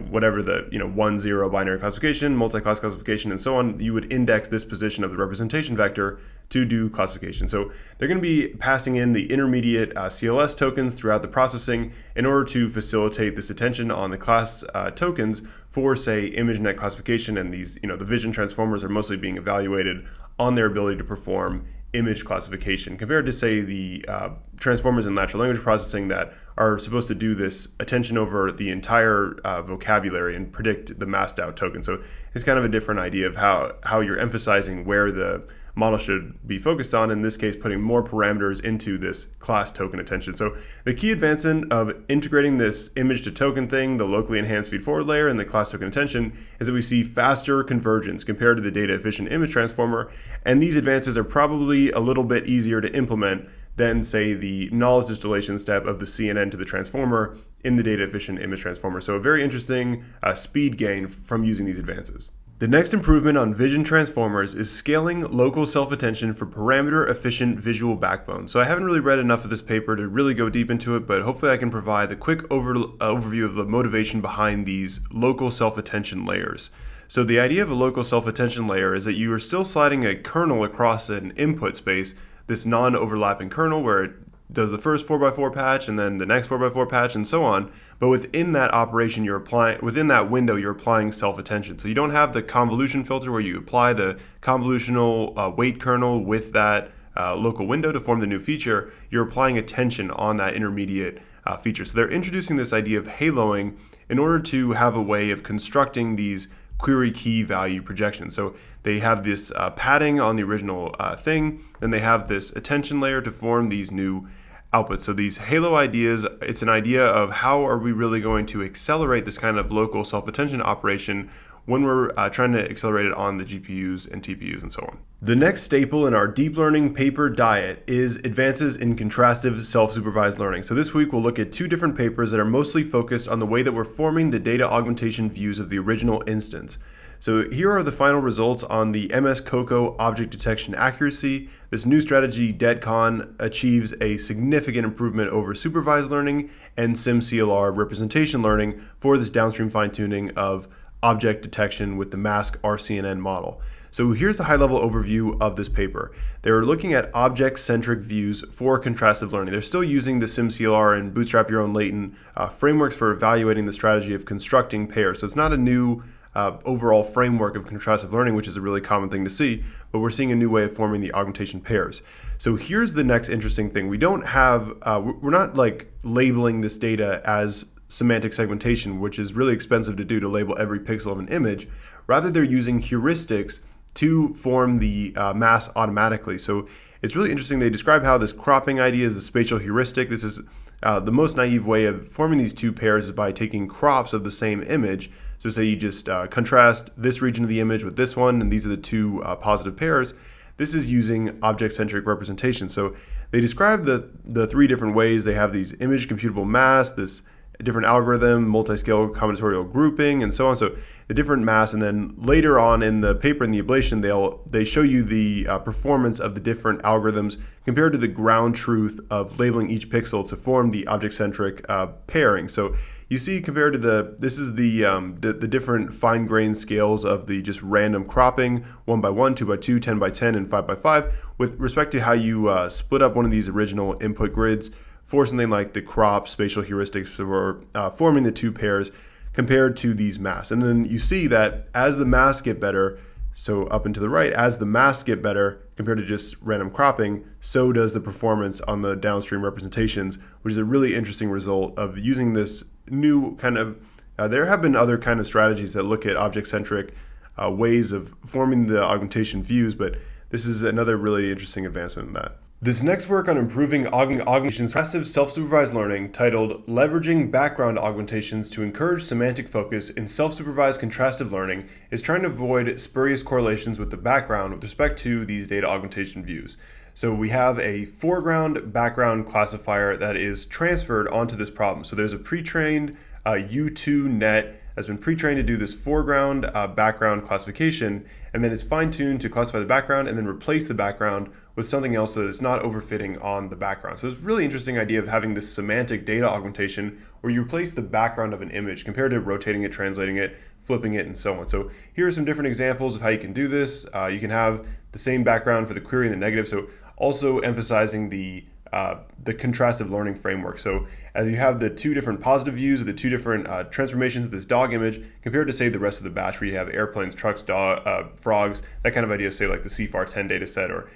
A: whatever the 1-0 binary classification, multi-class classification, and so on, you would index this position of the representation vector to do classification. So they're going to be passing in the intermediate CLS tokens throughout the processing in order to facilitate this attention on the class tokens for, say, ImageNet classification, and these, the vision transformers are mostly being evaluated on their ability to perform image classification compared to, say, the transformers in natural language processing that are supposed to do this attention over the entire vocabulary and predict the masked out token. So it's kind of a different idea of how you're emphasizing where the model should be focused on, in this case putting more parameters into this class token attention. So the key advancement of integrating this image to token thing, the locally enhanced feed forward layer, and the class token attention is that we see faster convergence compared to the data efficient image transformer, and these advances are probably a little bit easier to implement than, say, the knowledge distillation step of the CNN to the transformer in the data efficient image transformer. So a very interesting speed gain from using these advances. The next improvement on vision transformers is scaling local self-attention for parameter-efficient visual backbone. So I haven't really read enough of this paper to really go deep into it, but hopefully I can provide a quick overview of the motivation behind these local self-attention layers. So the idea of a local self-attention layer is that you are still sliding a kernel across an input space, this non-overlapping kernel where it does the first 4x4 patch and then the next 4x4 patch and so on. But within that operation, within that window, you're applying self-attention. So you don't have the convolution filter where you apply the convolutional weight kernel with that local window to form the new feature. You're applying attention on that intermediate feature. So they're introducing this idea of haloing in order to have a way of constructing these query key value projections. So they have this padding on the original thing, then they have this attention layer to form these new output. So these halo ideas, it's an idea of how are we really going to accelerate this kind of local self-attention operation when we're trying to accelerate it on the GPUs and TPUs and so on. The next staple in our deep learning paper diet is advances in contrastive self-supervised learning. So this week we'll look at two different papers that are mostly focused on the way that we're forming the data augmentation views of the original instance. So here are the final results on the MS COCO object detection accuracy. This new strategy, DETCON, achieves a significant improvement over supervised learning and SimCLR representation learning for this downstream fine-tuning of object detection with the mask RCNN model. So here's the high-level overview of this paper. They're looking at object-centric views for contrastive learning. They're still using the SimCLR and Bootstrap Your Own Latent frameworks for evaluating the strategy of constructing pairs. So it's not a new overall framework of contrastive learning, which is a really common thing to see, but we're seeing a new way of forming the augmentation pairs. So here's the next interesting thing. We don't have, we're not like labeling this data as semantic segmentation, which is really expensive to do to label every pixel of an image. Rather, they're using heuristics to form the mask automatically. So it's really interesting. They describe how this cropping idea is the spatial heuristic. This is the most naive way of forming these two pairs is by taking crops of the same image. So say you just contrast this region of the image with this one, and these are the two positive pairs. This is using object-centric representation. So they describe the three different ways. They have these image computable masks, this different algorithm, multi-scale combinatorial grouping, and so on. So the different masks, and then later on in the paper, in the ablation, they show you the performance of the different algorithms compared to the ground truth of labeling each pixel to form the object-centric pairing. So you see, compared to this is the different fine-grained scales of the just random cropping, 1 by 1, 2 by 2, 10 by 10, and 5 by 5, with respect to how you split up one of these original input grids for something like the crop spatial heuristics for forming the two pairs compared to these masks. And then you see that as the masks get better, so up and to the right, as the masks get better compared to just random cropping, so does the performance on the downstream representations, which is a really interesting result of using this new kind of, there have been other kind of strategies that look at object-centric ways of forming the augmentation views, but this is another really interesting advancement in that. This next work on improving augmentations contrastive self-supervised learning, titled Leveraging Background Augmentations to Encourage Semantic Focus in Self-Supervised Contrastive Learning, is trying to avoid spurious correlations with the background with respect to these data augmentation views. So we have a foreground-background classifier that is transferred onto this problem. So there's a pre-trained U2 net has been pre-trained to do this foreground background classification, and then it's fine-tuned to classify the background and then replace the background with something else so that it's not overfitting on the background. So it's a really interesting idea of having this semantic data augmentation where you replace the background of an image compared to rotating it, translating it, flipping it, and so on. So here are some different examples of how you can do this. You can have the same background for the query and the negative, so also emphasizing the contrastive learning framework. So as you have the two different positive views of the two different transformations of this dog image compared to, say, the rest of the batch where you have airplanes, trucks, frogs, that kind of idea, say like the CFAR10 data set, or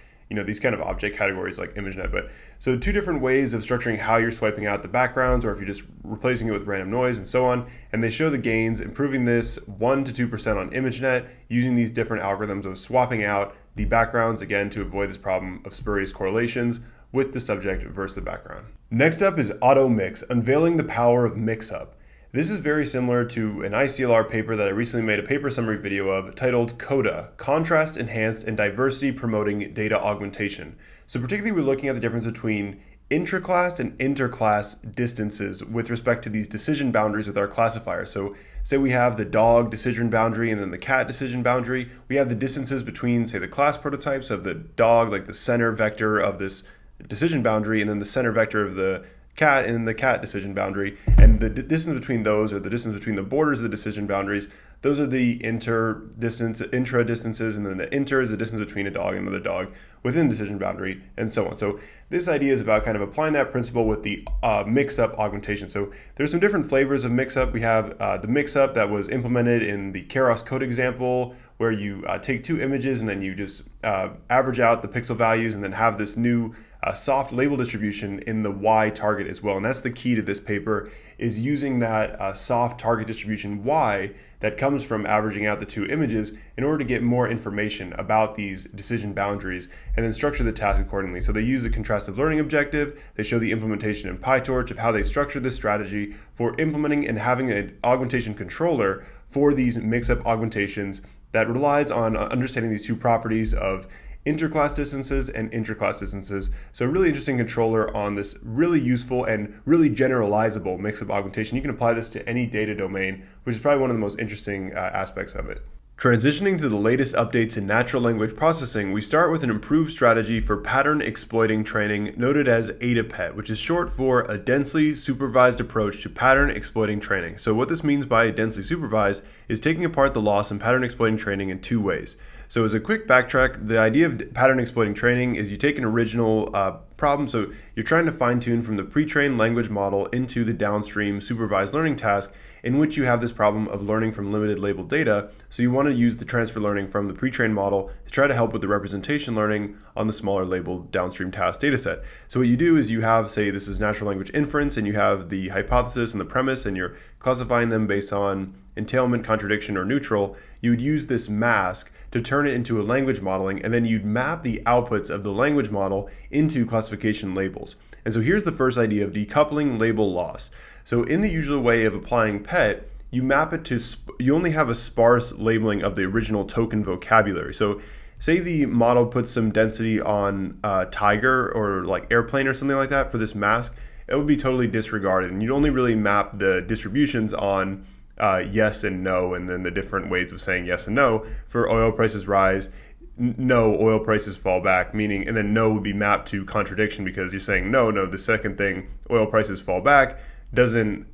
A: these kind of object categories like ImageNet. But so two different ways of structuring how you're swiping out the backgrounds, or if you're just replacing it with random noise and so on. And they show the gains, improving this 1 to 2% on ImageNet using these different algorithms of swapping out the backgrounds, again, to avoid this problem of spurious correlations with the subject versus the background. Next up is AutoMix, unveiling the power of mix-up. This is very similar to an ICLR paper that I recently made a paper summary video of titled CODA, Contrast Enhanced and Diversity Promoting Data Augmentation. So particularly we're looking at the difference between intraclass and interclass distances with respect to these decision boundaries with our classifier. So say we have the dog decision boundary and then the cat decision boundary. We have the distances between, say, the class prototypes of the dog, like the center vector of this decision boundary, and then the center vector of the cat and the cat decision boundary, and the distance between those, or the distance between the borders of the decision boundaries, those are the intra distances, and then the inter is the distance between a dog and another dog within the decision boundary, and so on. So this idea is about kind of applying that principle with the mix-up augmentation. So there's some different flavors of mix-up. We have the mix-up that was implemented in the Keras code example, where you take two images and then you just average out the pixel values and then have this new soft label distribution in the Y target as well. And that's the key to this paper, is using that soft target distribution Y that comes from averaging out the two images in order to get more information about these decision boundaries and then structure the task accordingly. So they use the contrastive learning objective. They show the implementation in PyTorch of how they structure this strategy for implementing and having an augmentation controller for these mix-up augmentations that relies on understanding these two properties of interclass distances and intraclass distances. So a really interesting controller on this really useful and really generalizable mix-up augmentation. You can apply this to any data domain, which is probably one of the most interesting aspects of it. Transitioning to the latest updates in natural language processing, we start with an improved strategy for pattern exploiting training noted as ADAPET, which is short for a densely supervised approach to pattern exploiting training. So what this means by densely supervised is taking apart the loss in pattern exploiting training in two ways. So as a quick backtrack, the idea of pattern exploiting training is you take an original problem, so you're trying to fine tune from the pre-trained language model into the downstream supervised learning task in which you have this problem of learning from limited labeled data. So you want to use the transfer learning from the pre-trained model to try to help with the representation learning on the smaller labeled downstream task dataset. So what you do is you have, say this is natural language inference, and you have the hypothesis and the premise, and you're classifying them based on entailment, contradiction, or neutral. You would use this mask to turn it into a language modeling, and then you'd map the outputs of the language model into classification labels. And so here's the first idea of decoupling label loss. So in the usual way of applying PET, you map it to, you only have a sparse labeling of the original token vocabulary. So say the model puts some density on tiger or like airplane or something like that for this mask, it would be totally disregarded, and you'd only really map the distributions on yes and no, and then the different ways of saying yes and no. For oil prices rise, no, oil prices fall back, meaning, and then no would be mapped to contradiction because you're saying no, the second thing, oil prices fall back, doesn't,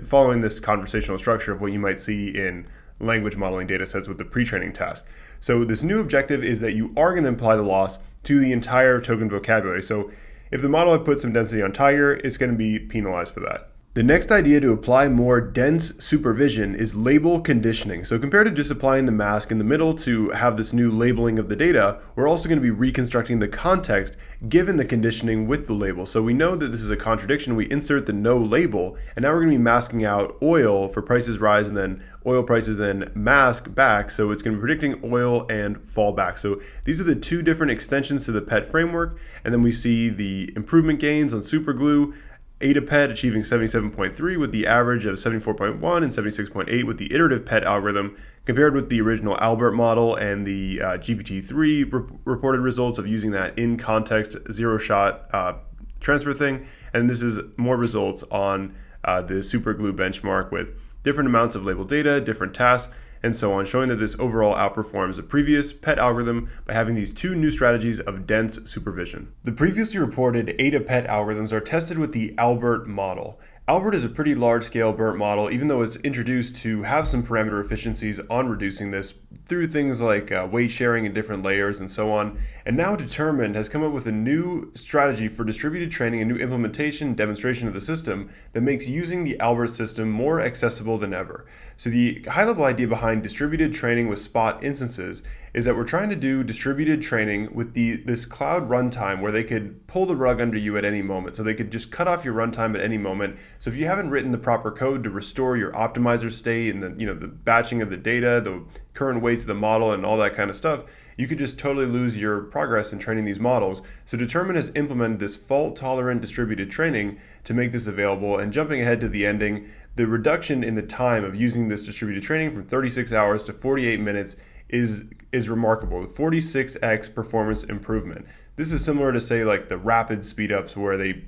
A: following this conversational structure of what you might see in language modeling data sets with the pre-training task. So this new objective is that you are going to apply the loss to the entire token vocabulary. So if the model had put some density on tiger, it's going to be penalized for that. The next idea to apply more dense supervision is label conditioning. So compared to just applying the mask in the middle to have this new labeling of the data, we're also going to be reconstructing the context given the conditioning with the label. So we know that this is a contradiction. We insert the no label, and now we're going to be masking out oil for prices rise and then oil prices then mask back. So it's going to be predicting oil and fall back. So these are the two different extensions to the PET framework. And then we see the improvement gains on superglue, ADAPET achieving 77.3 with the average of 74.1 and 76.8 with the iterative PET algorithm, compared with the original Albert model and the GPT-3 reported results of using that in context zero-shot transfer thing. And this is more results on the superglue benchmark with different amounts of labeled data, different tasks, and so on, showing that this overall outperforms the previous PET algorithm by having these two new strategies of dense supervision. The previously reported ADAPET algorithms are tested with the Albert model. Albert is a pretty large-scale BERT model, even though it's introduced to have some parameter efficiencies on reducing this through things like weight sharing in different layers and so on. And now Determined has come up with a new strategy for distributed training, a new implementation demonstration of the system that makes using the Albert system more accessible than ever. So the high-level idea behind distributed training with spot instances is that we're trying to do distributed training with this cloud runtime where they could pull the rug under you at any moment. So they could just cut off your runtime at any moment. So if you haven't written the proper code to restore your optimizer state and the batching of the data, the current weights of the model and all that kind of stuff, you could just totally lose your progress in training these models. So Determined has implemented this fault-tolerant distributed training to make this available. And jumping ahead to the ending, the reduction in the time of using this distributed training from 36 hours to 48 minutes is remarkable. 46x performance improvement. This is similar to, say, like the rapid speedups where they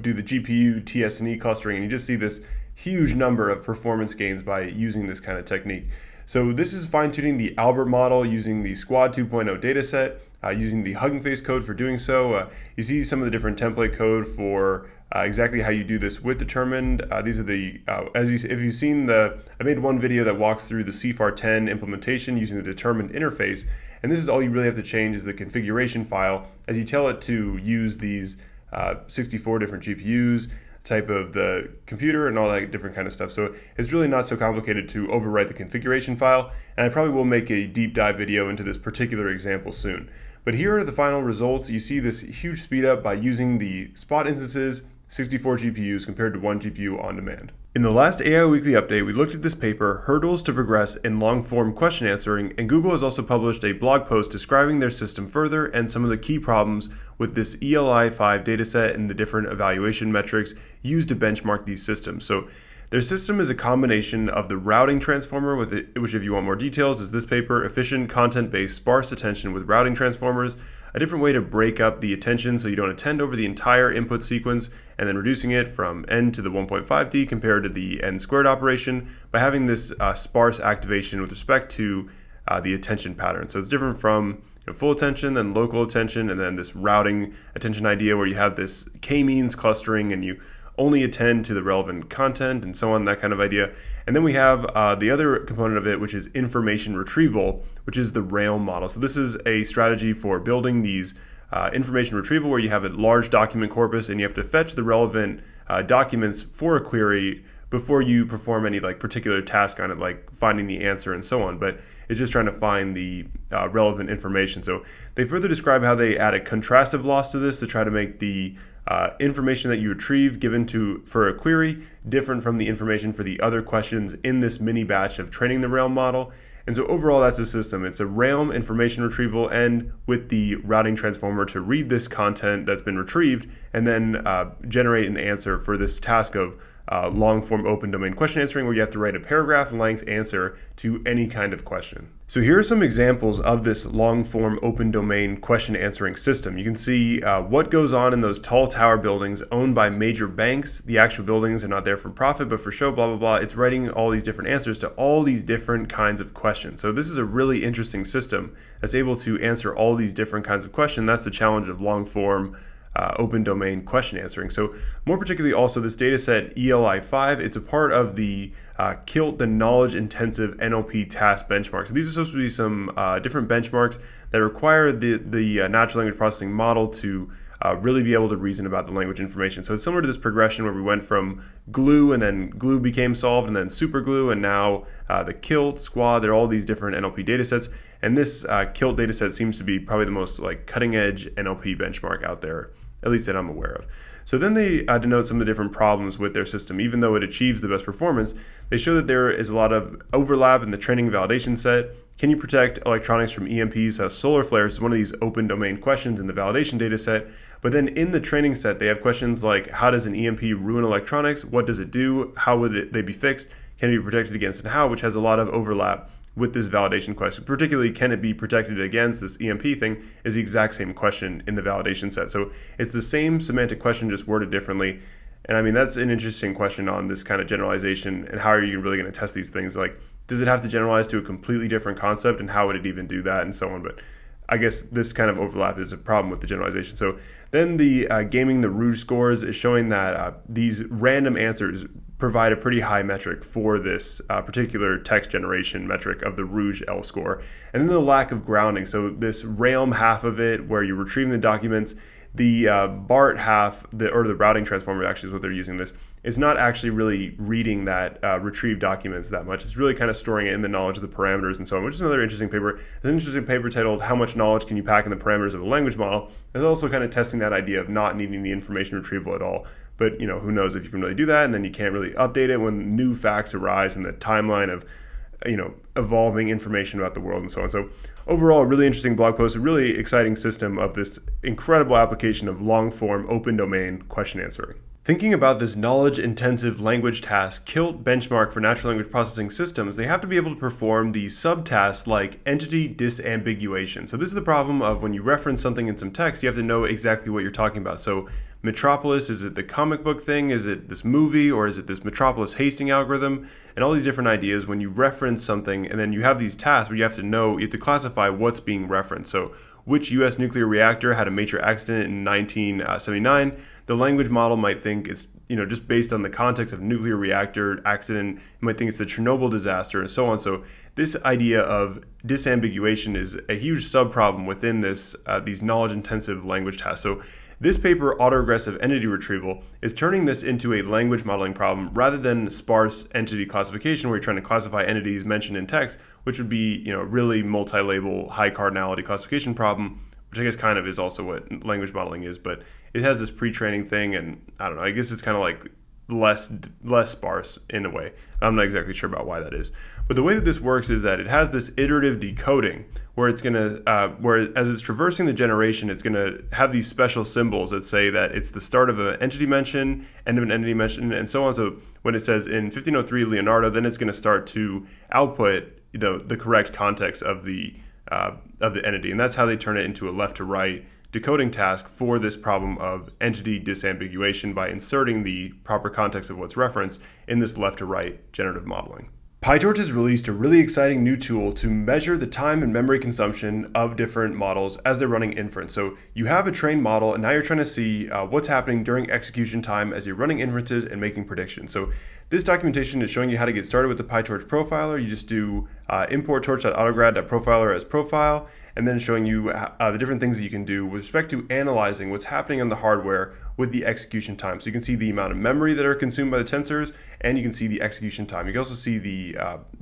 A: do the GPU TS&E clustering, and you just see this huge number of performance gains by using this kind of technique. So this is fine-tuning the Albert model using the Squad 2.0 dataset, using the Hugging Face code for doing so. You see some of the different template code for exactly how you do this with Determined. These are the, if you've seen I made one video that walks through the CFAR 10 implementation using the Determined interface, and this is all you really have to change is the configuration file as you tell it to use these 64 different GPUs, type of the computer and all that different kind of stuff. So it's really not so complicated to overwrite the configuration file, and I probably will make a deep dive video into this particular example soon. But here are the final results. You see this huge speed up by using the spot instances, 64 GPUs compared to 1 GPU on demand. In the last AI Weekly Update, we looked at this paper, Hurdles to Progress in Long-Form Question Answering, and Google has also published a blog post describing their system further and some of the key problems with this ELI5 dataset and the different evaluation metrics used to benchmark these systems. So their system is a combination of the routing transformer, which if you want more details is this paper, efficient content-based sparse attention with routing transformers, a different way to break up the attention so you don't attend over the entire input sequence, and then reducing it from n to the 1.5d compared to the n squared operation by having this sparse activation with respect to the attention pattern. So it's different from full attention, then local attention, and then this routing attention idea where you have this k-means clustering and you only attend to the relevant content and so on, that kind of idea. And then we have the other component of it, which is information retrieval, which is the realm model. So this is a strategy for building these information retrieval where you have a large document corpus and you have to fetch the relevant documents for a query before you perform any particular task on it, like finding the answer and so on. But it's just trying to find the relevant information. So they further describe how they add a contrastive loss to this to try to make the information that you retrieve for a query different from the information for the other questions in this mini batch of training the realm model. And so overall, that's the system. It's a realm information retrieval and with the routing transformer to read this content that's been retrieved and then generate an answer for this task of long-form open domain question answering, where you have to write a paragraph length answer to any kind of question. So here are some examples of this long-form open domain question answering system. You can see what goes on in those tall tower buildings owned by major banks. The actual buildings are not there for profit, but for show, blah, blah, blah. It's writing all these different answers to all these different kinds of questions. So this is a really interesting system that's able to answer all these different kinds of questions. That's the challenge of long-form open domain question answering. So more particularly also this data set ELI5, it's a part of the KILT, the knowledge intensive NLP task benchmark. So these are supposed to be some different benchmarks that require the natural language processing model to really be able to reason about the language information. So it's similar to this progression where we went from glue and then glue became solved and then super glue and now the KILT, squad, there are all these different NLP data sets. And this KILT data set seems to be probably the most cutting edge NLP benchmark out there, at least that I'm aware of. So then they denote some of the different problems with their system. Even though it achieves the best performance, they show that there is a lot of overlap in the training validation set. Can you protect electronics from EMPs? Solar flares is one of these open domain questions in the validation data set. But then in the training set, they have questions like, how does an EMP ruin electronics? What does it do? How would they be fixed? Can it be protected against, and how? Which has a lot of overlap with this validation question. Particularly, can it be protected against this EMP thing is the exact same question in the validation set. So it's the same semantic question, just worded differently. And I mean, that's an interesting question on this kind of generalization and how are you really going to test these things? Like, does it have to generalize to a completely different concept and how would it even do that and so on? But I guess this kind of overlap is a problem with the generalization. So then the gaming the Rouge scores is showing that these random answers provide a pretty high metric for this particular text generation metric of the Rouge L score. And then the lack of grounding. So this realm half of it where you're retrieving the documents, the BART half, or the routing transformer actually is what they're using this, it's not actually really reading that retrieved documents that much. It's really kind of storing it in the knowledge of the parameters and so on, which is another interesting paper. There's an interesting paper titled How Much Knowledge Can You Pack in the Parameters of a Language Model? It's also kind of testing that idea of not needing the information retrieval at all. But who knows if you can really do that, and then you can't really update it when new facts arise in the timeline of evolving information about the world and so on. So overall, a really interesting blog post, a really exciting system of this incredible application of long-form open domain question answering. Thinking about this knowledge-intensive language task KILT benchmark for natural language processing systems, they have to be able to perform these subtasks like entity disambiguation. So this is the problem of when you reference something in some text, you have to know exactly what you're talking about. So Metropolis, is it the comic book thing? Is it this movie? Or is it this Metropolis hasting algorithm? And all these different ideas when you reference something, and then you have these tasks where you have to classify what's being referenced. So which U.S. nuclear reactor had a major accident in 1979? The language model might think it's, just based on the context of nuclear reactor accident, it might think it's the Chernobyl disaster and so on. So this idea of disambiguation is a huge subproblem within this these knowledge-intensive language tasks. So This paper, Autoregressive Entity Retrieval, is turning this into a language modeling problem rather than sparse entity classification where you're trying to classify entities mentioned in text, which would be, really multi-label, high cardinality classification problem, which I guess kind of is also what language modeling is, but it has this pre-training thing, and I don't know, I guess it's kind of like less sparse in a way. I'm not exactly sure about why that is. But the way that this works is that it has this iterative decoding where it's going to, where as it's traversing the generation, it's going to have these special symbols that say that it's the start of an entity mention, end of an entity mention, and so on. So when it says in 1503 Leonardo, then it's going to start to output the correct context of the entity. And that's how they turn it into a left to right decoding task for this problem of entity disambiguation by inserting the proper context of what's referenced in this left to right generative modeling. PyTorch has released a really exciting new tool to measure the time and memory consumption of different models as they're running inference. So you have a trained model, and now you're trying to see what's happening during execution time as you're running inferences and making predictions. So this documentation is showing you how to get started with the PyTorch profiler. You just do import torch.autograd.profiler as profile, and then showing you the different things that you can do with respect to analyzing what's happening on the hardware with the execution time. So you can see the amount of memory that are consumed by the tensors, and you can see the execution time. You can also see the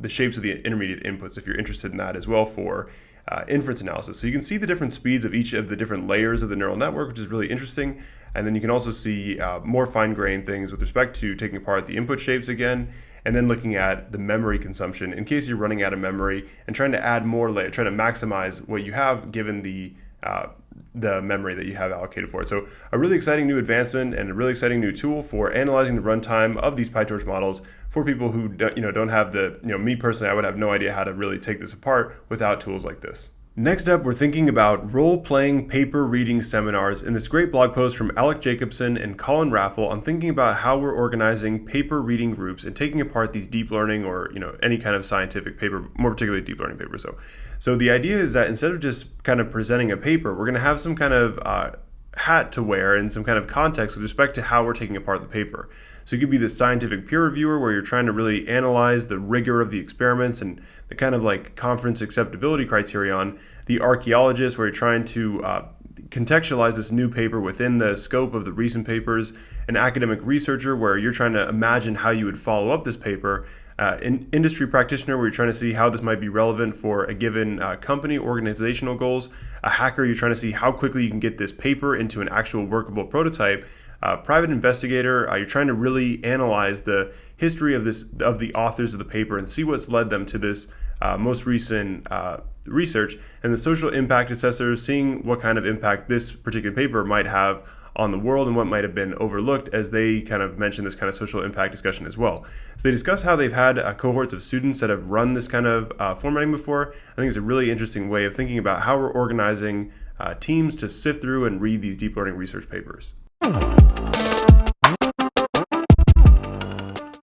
A: shapes of the intermediate inputs if you're interested in that as well for inference analysis. So you can see the different speeds of each of the different layers of the neural network, which is really interesting. And then you can also see more fine-grained things with respect to taking apart the input shapes again, and then looking at the memory consumption in case you're running out of memory and trying to add more layer, trying to maximize what you have given the memory that you have allocated for it. So a really exciting new advancement and a really exciting new tool for analyzing the runtime of these PyTorch models for people who don't have the, me personally, I would have no idea how to really take this apart without tools like this. Next up, we're thinking about role-playing paper reading seminars in this great blog post from Alec Jacobson and Colin Raffel on thinking about how we're organizing paper reading groups and taking apart these deep learning or any kind of scientific paper, more particularly deep learning paper. So the idea is that instead of just kind of presenting a paper, we're going to have some kind of hat to wear and some kind of context with respect to how we're taking apart the paper. So you could be the scientific peer reviewer where you're trying to really analyze the rigor of the experiments and the kind of like conference acceptability criterion. The archaeologist where you're trying to contextualize this new paper within the scope of the recent papers. An academic researcher where you're trying to imagine how you would follow up this paper. An industry practitioner where you're trying to see how this might be relevant for a given company organizational goals. A hacker, you're trying to see how quickly you can get this paper into an actual workable prototype. Private investigator, you're trying to really analyze the history of the authors of the paper and see what's led them to this most recent research. And the social impact assessors, seeing what kind of impact this particular paper might have on the world and what might have been overlooked as they kind of mention this kind of social impact discussion as well. So they discuss how they've had cohorts of students that have run this kind of formatting before. I think it's a really interesting way of thinking about how we're organizing teams to sift through and read these deep learning research papers.